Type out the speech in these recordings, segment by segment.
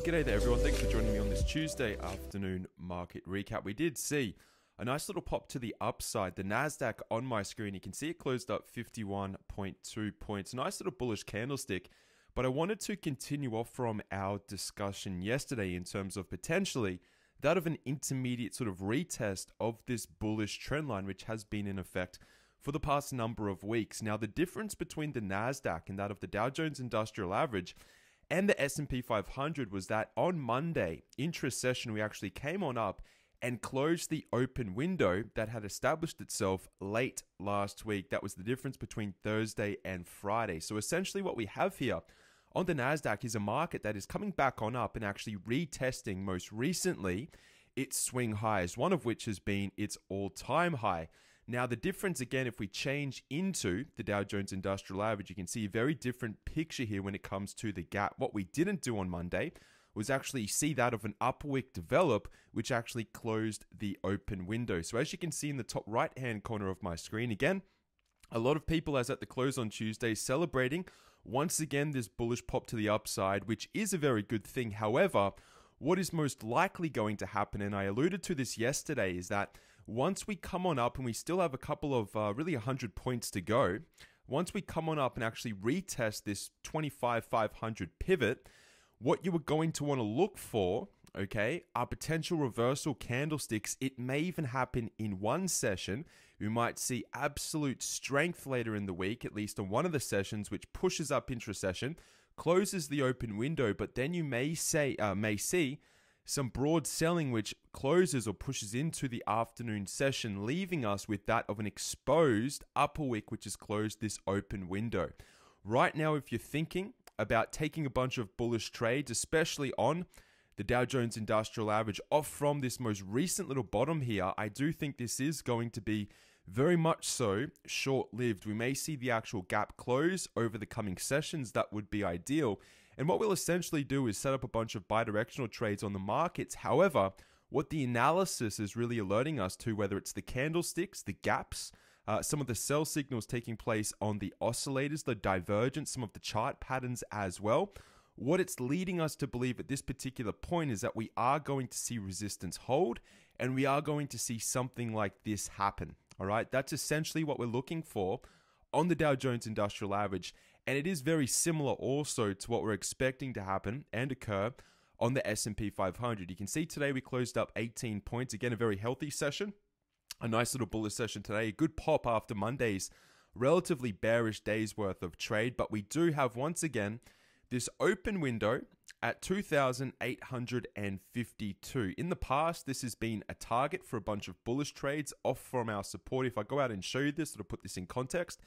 Well, g'day there everyone. Thanks for joining me on this Tuesday afternoon market recap. We did see a nice little pop to the upside. The Nasdaq on my screen, you can see it closed up 51.2 points. Nice little bullish candlestick. But I wanted to continue off from our discussion yesterday in terms of potentially that of an intermediate sort of retest of this bullish trend line, which has been in effect for the past number of weeks. Now, the difference between the Nasdaq and that of the Dow Jones Industrial Average and the S&P 500 was that on Monday, intra-session, we actually came on up and closed the open window that had established itself late last week. That was the difference between Thursday and Friday. So essentially what we have here on the Nasdaq is a market that is coming back on up and actually retesting most recently its swing highs, one of which has been its all-time high. Now, the difference, again, if we change into the Dow Jones Industrial Average, you can see a very different picture here when it comes to the gap. What we didn't do on Monday was actually see that of an upwick develop, which actually closed the open window. So as you can see in the top right-hand corner of my screen, again, a lot of people, as at the close on Tuesday, celebrating once again this bullish pop to the upside, which is a very good thing. However, what is most likely going to happen, and I alluded to this yesterday, is that once we come on up and we still have a couple of really 100 points to go, once we come on up and actually retest this 25,500 pivot, what you are going to want to look for, okay, are potential reversal candlesticks. It may even happen in one session. We might see absolute strength later in the week, at least on one of the sessions, which pushes up intra-session, closes the open window, but then you may see some broad selling which closes or pushes into the afternoon session, leaving us with that of an exposed upper wick which has closed this open window. Right now, if you're thinking about taking a bunch of bullish trades, especially on the Dow Jones Industrial Average off from this most recent little bottom here, I do think this is going to be very much so short-lived. We may see the actual gap close over the coming sessions. That would be ideal. And what we'll essentially do is set up a bunch of bidirectional trades on the markets. However, what the analysis is really alerting us to, whether it's the candlesticks, the gaps, some of the sell signals taking place on the oscillators, the divergence, some of the chart patterns as well, what it's leading us to believe at this particular point is that we are going to see resistance hold and we are going to see something like this happen. All right, that's essentially what we're looking for on the Dow Jones Industrial Average. And it is very similar also to what we're expecting to happen and occur on the S&P 500. You can see today we closed up 18 points. Again, a very healthy session. A nice little bullish session today. A good pop after Monday's relatively bearish day's worth of trade. But we do have, once again, this open window at 2,852. In the past, this has been a target for a bunch of bullish trades off from our support. If I go out and show you this, it'll put this in context.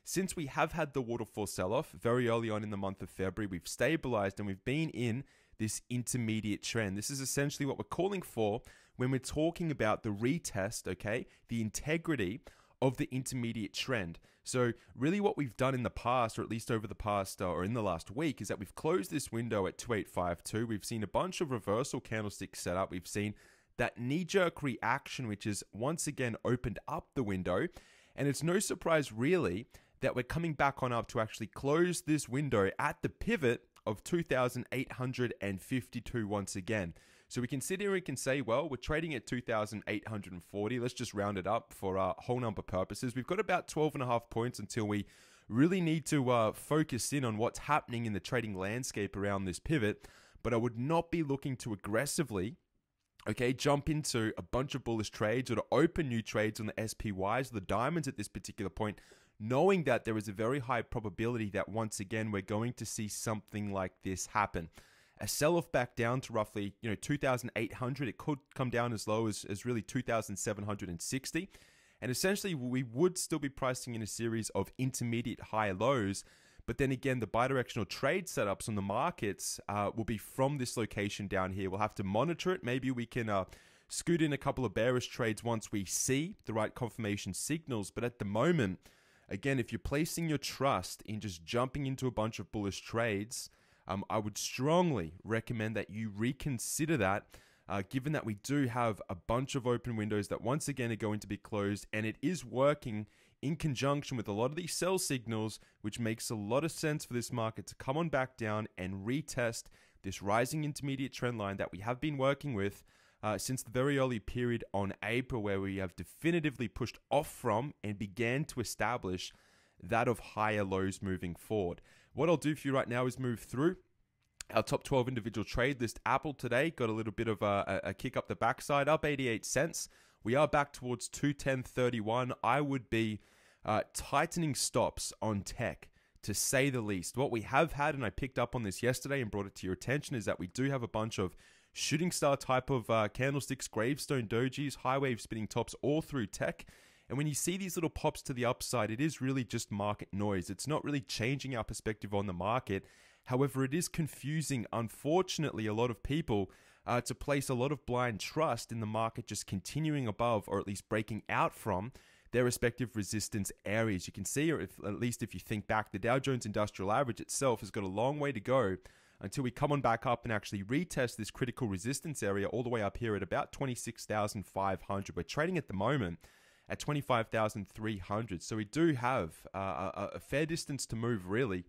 Since we have had the waterfall sell-off very early on in the month of February, we've stabilized and we've been in this intermediate trend. This is essentially what we're calling for when we're talking about the retest, okay, the integrity of the intermediate trend. So really what we've done in the past, or at least over the past or in the last week, is that we've closed this window at 2852. We've seen a bunch of reversal candlesticks set up. We've seen that knee-jerk reaction, which has once again opened up the window. And it's no surprise really that we're coming back on up to actually close this window at the pivot of 2,852 once again. So we can sit here and we can say, well, we're trading at 2,840. Let's just round it up for whole number purposes. We've got about 12.5 points until we really need to focus in on what's happening in the trading landscape around this pivot. But I would not be looking to aggressively, okay, jump into a bunch of bullish trades or to open new trades on the SPYs, the diamonds at this particular point, knowing that there is a very high probability that once again we're going to see something like this happen. A sell-off back down to roughly 2,800. It could come down as low as really 2,760. And essentially we would still be pricing in a series of intermediate high lows. But then again, the bidirectional trade setups on the markets will be from this location down here. We'll have to monitor it. Maybe we can scoot in a couple of bearish trades once we see the right confirmation signals. But at the moment, again, if you're placing your trust in just jumping into a bunch of bullish trades, I would strongly recommend that you reconsider that, given that we do have a bunch of open windows that once again are going to be closed, and it is working in conjunction with a lot of these sell signals, which makes a lot of sense for this market to come on back down and retest this rising intermediate trend line that we have been working with since the very early period on April, where we have definitively pushed off from and began to establish that of higher lows moving forward. What I'll do for you right now is move through our top 12 individual trade list. Apple today got a little bit of a kick up the backside, up 88 cents. We are back towards 210.31. I would be tightening stops on tech, to say the least. What we have had, and I picked up on this yesterday and brought it to your attention, is that we do have a bunch of shooting star type of candlesticks, gravestone dojis, high wave spinning tops all through tech. And when you see these little pops to the upside, it is really just market noise. It's not really changing our perspective on the market. However, it is confusing, unfortunately, a lot of people to place a lot of blind trust in the market just continuing above, or at least breaking out from, their respective resistance areas. You can see, or at least if you think back, the Dow Jones Industrial Average itself has got a long way to go until we come on back up and actually retest this critical resistance area all the way up here at about 26,500. We're trading at the moment at 25,300. So we do have a fair distance to move, really,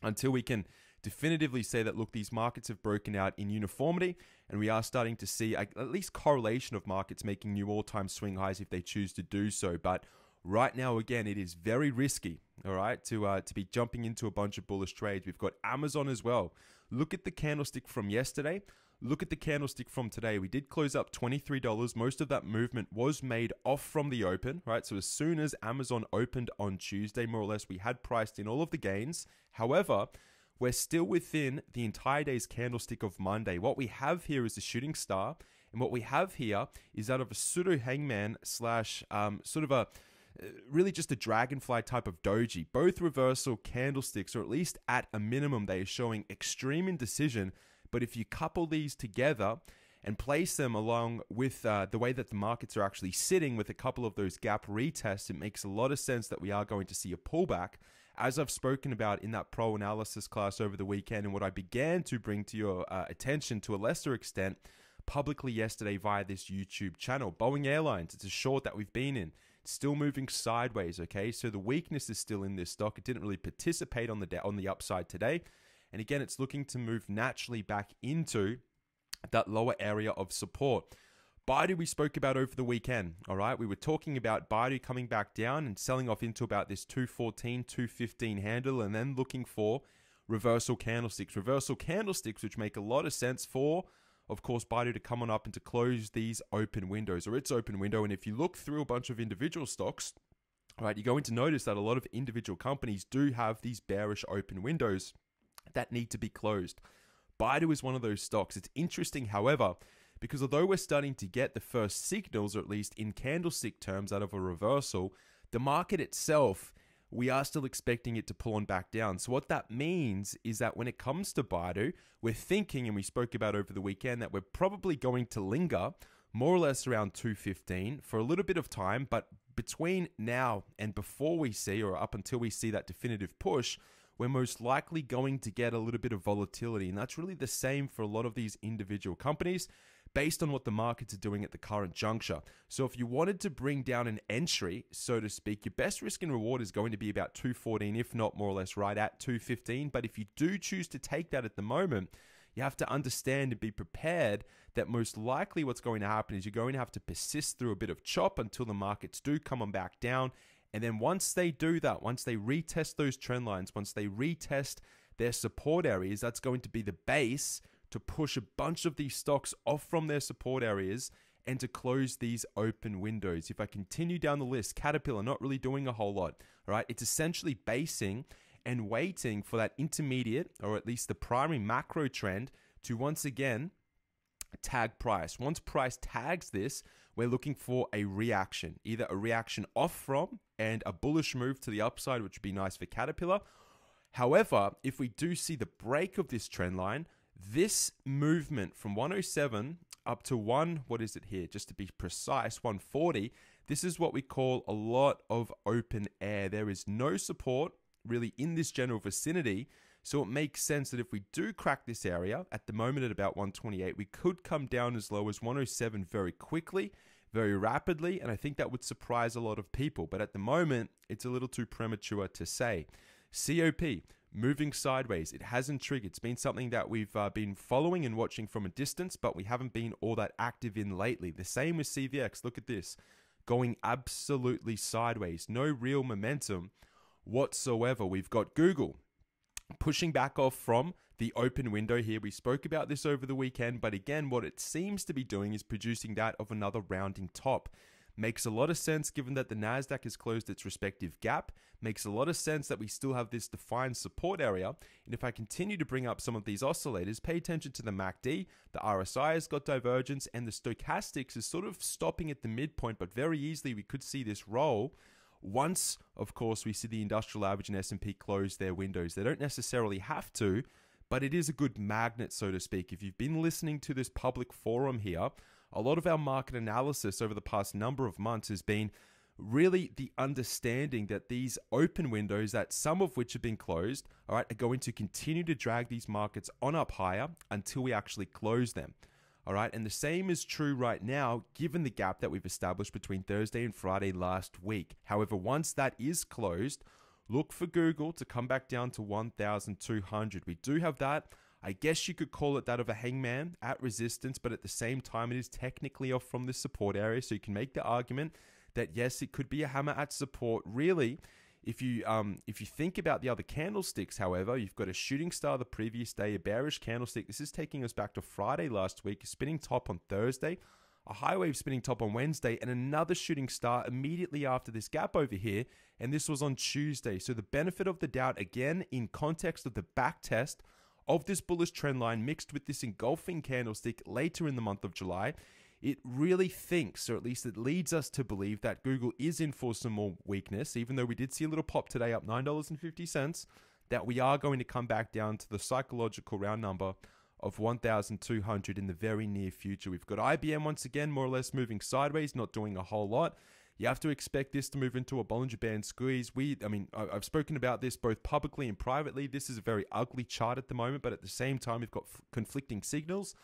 until we can definitively say that, look, these markets have broken out in uniformity, and we are starting to see at least correlation of markets making new all-time swing highs if they choose to do so. But right now, again, it is very risky, all right, to be jumping into a bunch of bullish trades. We've got Amazon as well. Look at the candlestick from yesterday. Look at the candlestick from today. We did close up $23. Most of that movement was made off from the open, right? So as soon as Amazon opened on Tuesday, more or less, we had priced in all of the gains. However, we're still within the entire day's candlestick of Monday. What we have here is a shooting star, and what we have here is that of a pseudo hangman slash sort of a really just a dragonfly type of doji. Both reversal candlesticks, or at least at a minimum, they are showing extreme indecision. But if you couple these together and place them along with the way that the markets are actually sitting with a couple of those gap retests, it makes a lot of sense that we are going to see a pullback, as I've spoken about in that pro analysis class over the weekend, and what I began to bring to your attention to a lesser extent publicly yesterday via this YouTube channel. Boeing Airlines, it's a short that we've been in. It's still moving sideways, okay? So the weakness is still in this stock. It didn't really participate on the upside today. And again, it's looking to move naturally back into that lower area of support. Baidu we spoke about over the weekend, all right? We were talking about Baidu coming back down and selling off into about this 214, 215 handle, and then looking for reversal candlesticks. Reversal candlesticks, which make a lot of sense for, of course, Baidu to come on up and to close these open windows, or its open window. And if you look through a bunch of individual stocks, all right, you're going to notice that a lot of individual companies do have these bearish open windows that need to be closed. Baidu is one of those stocks. It's interesting, however, because although we're starting to get the first signals, or at least in candlestick terms, out of a reversal, the market itself, we are still expecting it to pull on back down. So what that means is that when it comes to Baidu, we're thinking, and we spoke about over the weekend, that we're probably going to linger more or less around 215 for a little bit of time. But between now and before we see, or up until we see that definitive push, we're most likely going to get a little bit of volatility. And that's really the same for a lot of these individual companies based on what the markets are doing at the current juncture. So if you wanted to bring down an entry, so to speak, your best risk and reward is going to be about 214, if not more or less right at 215. But if you do choose to take that at the moment, you have to understand and be prepared that most likely what's going to happen is you're going to have to persist through a bit of chop until the markets do come on back down. And then once they do that, once they retest those trend lines, once they retest their support areas, that's going to be the base to push a bunch of these stocks off from their support areas and to close these open windows. If I continue down the list, Caterpillar not really doing a whole lot, all right? It's essentially basing and waiting for that intermediate, or at least the primary macro trend, to once again tag price. Once price tags this, we're looking for a reaction, either a reaction off from and a bullish move to the upside, which would be nice for Caterpillar. However, if we do see the break of this trend line, this movement from 107 up to what is it here? Just to be precise, 140, this is what we call a lot of open air. There is no support really in this general vicinity. So it makes sense that if we do crack this area at the moment at about 128, we could come down as low as 107 very quickly, very rapidly. And I think that would surprise a lot of people. But at the moment, it's a little too premature to say. COP moving sideways. It hasn't triggered. It's been something that we've been following and watching from a distance, but we haven't been all that active in lately. The same with CVX. Look at this. Going absolutely sideways. No real momentum whatsoever. We've got Google pushing back off from the open window here. We spoke about this over the weekend, but again, what it seems to be doing is producing that of another rounding top. Makes a lot of sense given that the NASDAQ has closed its respective gap. Makes a lot of sense that we still have this defined support area. And if I continue to bring up some of these oscillators, pay attention to the MACD, the RSI has got divergence, and the stochastics is sort of stopping at the midpoint, but very easily we could see this roll once, of course, we see the industrial average and S&P close their windows. They don't necessarily have to, but it is a good magnet, so to speak. If you've been listening to this public forum here, a lot of our market analysis over the past number of months has been really the understanding that these open windows, that some of which have been closed, all right, are going to continue to drag these markets on up higher until we actually close them. All right, and the same is true right now, given the gap that we've established between Thursday and Friday last week. However, once that is closed, look for Google to come back down to 1,200. We do have that. I guess you could call it that of a hangman at resistance, but at the same time, it is technically off from the support area. So you can make the argument that yes, it could be a hammer at support. Really, if you think about the other candlesticks, however, you've got a shooting star the previous day, a bearish candlestick. This is taking us back to Friday last week, a spinning top on Thursday, a high wave spinning top on Wednesday, and another shooting star immediately after this gap over here. And this was on Tuesday. So the benefit of the doubt, again, in context of the back test of this bullish trend line mixed with this engulfing candlestick later in the month of July, it really thinks, or at least it leads us to believe, that Google is in for some more weakness, even though we did see a little pop today up $9.50, that we are going to come back down to the psychological round number of 1,200 in the very near future. We've got IBM once again, more or less moving sideways, not doing a whole lot. You have to expect this to move into a Bollinger Band squeeze. I've spoken about this both publicly and privately. This is a very ugly chart at the moment, but at the same time, we've got conflicting signals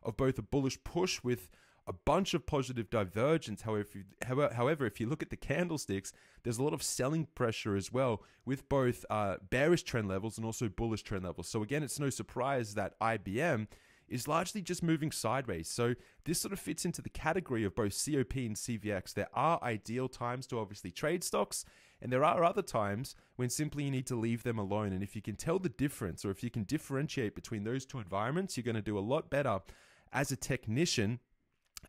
of both a bullish push with a bunch of positive divergence. However, if you look at the candlesticks, there's a lot of selling pressure as well with both bearish trend levels and also bullish trend levels. So again, it's no surprise that IBM is largely just moving sideways. So this sort of fits into the category of both COP and CVX. There are ideal times to obviously trade stocks, and there are other times when simply you need to leave them alone. And if you can tell the difference, or if you can differentiate between those two environments, you're going to do a lot better as a technician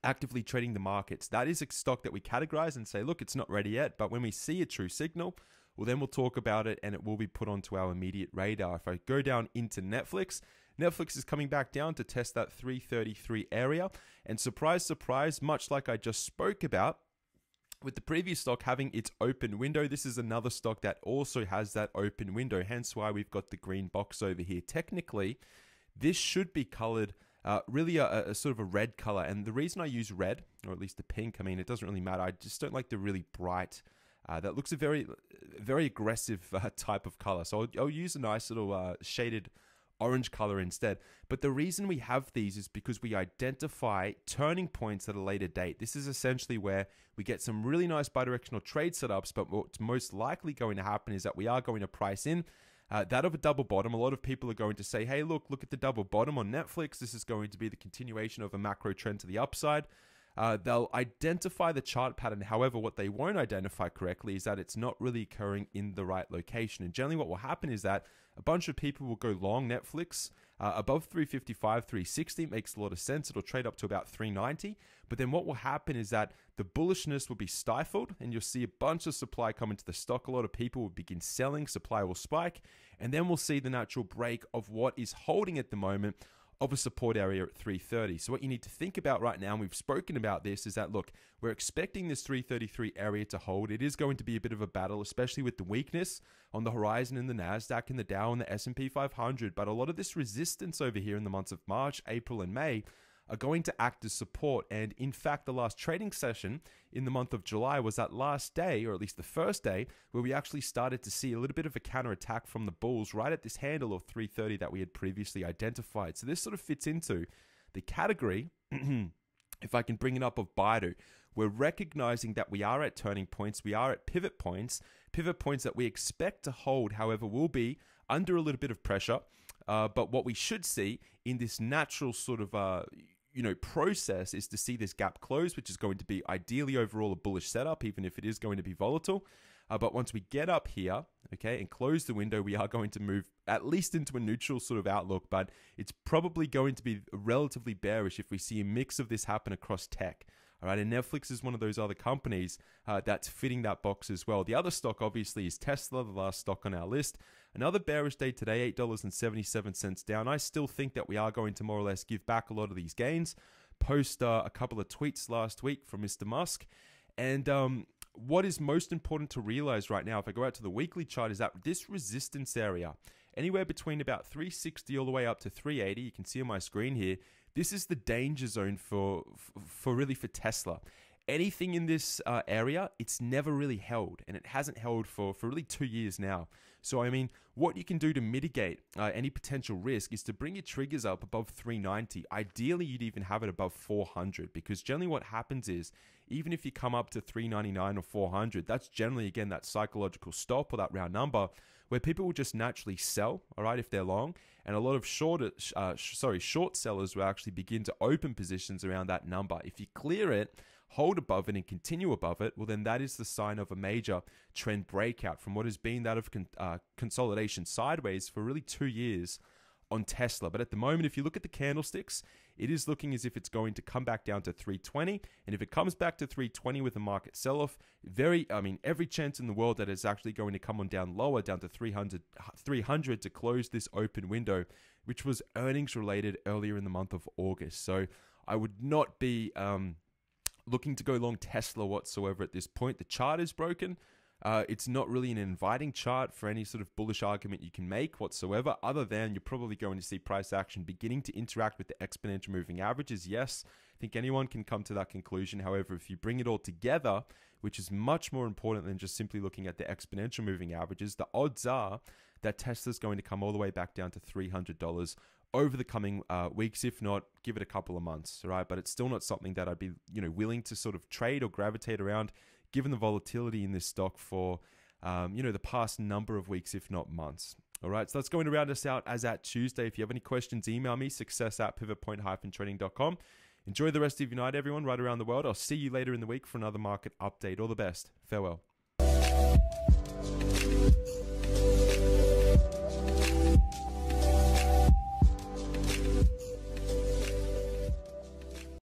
actively trading the markets. That is a stock that we categorize and say, look, it's not ready yet, but when we see a true signal, well, then we'll talk about it and it will be put onto our immediate radar. If I go down into Netflix is coming back down to test that 333 area. And surprise, surprise, much like I just spoke about with the previous stock having its open window, this is another stock that also has that open window, hence why we've got the green box over here. Technically, this should be colored really a sort of a red color. And the reason I use red, or at least the pink, I mean, it doesn't really matter. I just don't like the really bright, that looks a very, very aggressive type of color. So I'll use a nice little shaded orange color instead. But the reason we have these is because we identify turning points at a later date. This is essentially where we get some really nice bidirectional trade setups, but what's most likely going to happen is that we are going to price in that of a double bottom. A lot of people are going to say, hey, look at the double bottom on Netflix. This is going to be the continuation of a macro trend to the upside. They'll identify the chart pattern. However, what they won't identify correctly is that it's not really occurring in the right location. And generally what will happen is that a bunch of people will go long Netflix above 355, 360. It makes a lot of sense. It'll trade up to about 390. But then what will happen is that the bullishness will be stifled and you'll see a bunch of supply come into the stock. A lot of people will begin selling, supply will spike, and then we'll see the natural break of what is holding at the moment of a support area at 330. So what you need to think about right now, and we've spoken about this, is that, look, we're expecting this 333 area to hold. It is going to be a bit of a battle, especially with the weakness on the horizon in the NASDAQ and the Dow and the S&P 500. But a lot of this resistance over here in the months of March, April, and May are going to act as support. And in fact, the last trading session in the month of July was that last day, or at least the first day, where we actually started to see a little bit of a counterattack from the bulls right at this handle of 330 that we had previously identified. So this sort of fits into the category, if I can bring it up, of Baidu. We're recognizing that we are at turning points, we are at pivot points that we expect to hold, however, will be under a little bit of pressure. But what we should see in this natural sort of process is to see this gap close, which is going to be ideally overall a bullish setup, even if it is going to be volatile. But once we get up here, okay, and close the window, we are going to move at least into a neutral sort of outlook, but it's probably going to be relatively bearish if we see a mix of this happen across tech. All right, and Netflix is one of those other companies that's fitting that box as well. The other stock, obviously, is Tesla, the last stock on our list. Another bearish day today, $8.77 down. I still think that we are going to more or less give back a lot of these gains. Post a couple of tweets last week from Mr. Musk. And what is most important to realize right now, if I go out to the weekly chart, is that this resistance area, anywhere between about 360 all the way up to 380, you can see on my screen here, this is the danger zone for Tesla. Anything in this area, it's never really held, and it hasn't held for really 2 years now. So, I mean, what you can do to mitigate any potential risk is to bring your triggers up above 390. Ideally, you'd even have it above 400, because generally what happens is, even if you come up to 399 or 400, that's generally, again, that psychological stop or that round number where people will just naturally sell, all right, if they're long. And a lot of short sellers will actually begin to open positions around that number. If you clear it, hold above it and continue above it, well, then that is the sign of a major trend breakout from what has been that of consolidation sideways for really 2 years on Tesla. But at the moment, if you look at the candlesticks, it is looking as if it's going to come back down to 320. And if it comes back to 320 with a market sell-off, every chance in the world that it's actually going to come on down lower, down to 300 to close this open window, which was earnings related earlier in the month of August. So I would not be looking to go long Tesla whatsoever at this point. The chart is broken. It's not really an inviting chart for any sort of bullish argument you can make whatsoever, other than you're probably going to see price action beginning to interact with the exponential moving averages. Yes, I think anyone can come to that conclusion. However, if you bring it all together, which is much more important than just simply looking at the exponential moving averages, the odds are that Tesla's going to come all the way back down to $300 over the coming weeks, if not, give it a couple of months, right? But it's still not something that I'd be, willing to sort of trade or gravitate around, given the volatility in this stock for, the past number of weeks, if not months. All right, so that's going to round us out as at Tuesday. If you have any questions, email me, success@pivotpoint-trading.com. Enjoy the rest of your night, everyone, right around the world. I'll see you later in the week for another market update. All the best. Farewell.